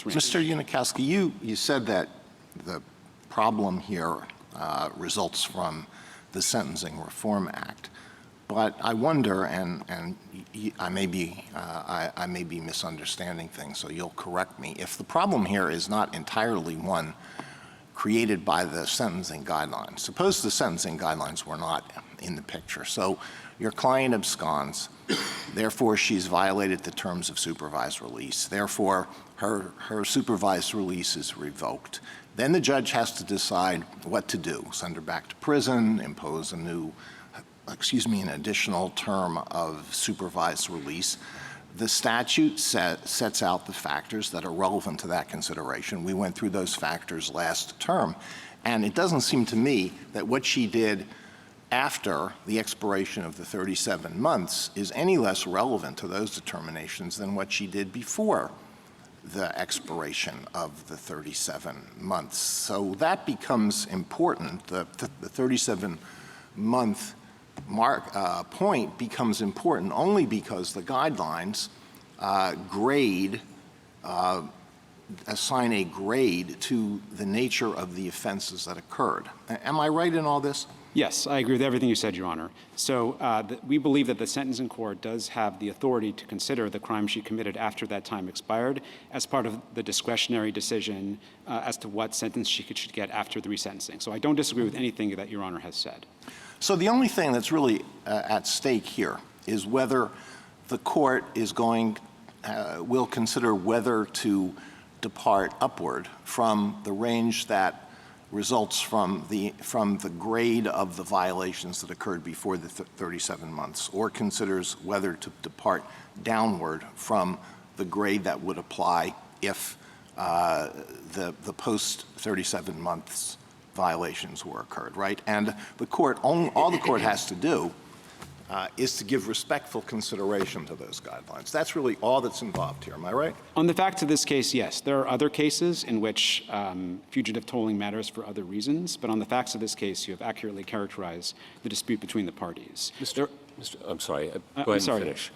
Mr. Unikowski, you said that the problem here results from the Sentencing Reform Act, but I wonder, and I may be misunderstanding things, so you'll correct me. If the problem here is not entirely one created by the sentencing guidelines, suppose the sentencing guidelines were not in the picture. So your client absconds, therefore she's violated the terms of supervised release. Therefore, her supervised release is revoked. Then the judge has to decide what to do: send her back to prison, impose an additional term of supervised release. The statute sets out the factors that are relevant to that consideration. We went through those factors last term, and it doesn't seem to me that what she did after the expiration of the 37 months is any less relevant to those determinations than what she did before the expiration of the 37 months. So that becomes important. The 37-month point becomes important only because the guidelines assign a grade to the nature of the offenses that occurred. Am I right in all this? Yes, I agree with everything you said, Your Honor. So we believe that the sentencing court does have the authority to consider the crime she committed after that time expired as part of the discretionary decision as to what sentence she should get after the resentencing. So I don't disagree with anything that Your Honor has said. So the only thing that's really at stake here is whether the court will consider whether to depart upward from the range that results from the grade of the violations that occurred before the 37 months, or considers whether to depart downward from the grade that would apply if the post 37 months violations were occurred, right? And the court, all the court has to do is to give respectful consideration to those guidelines. That's really all that's involved here. Am I right? On the facts of this case, yes. There are other cases in which fugitive tolling matters for other reasons, but on the facts of this case, you have accurately characterized the dispute between the parties. I'm sorry. Go ahead and finish.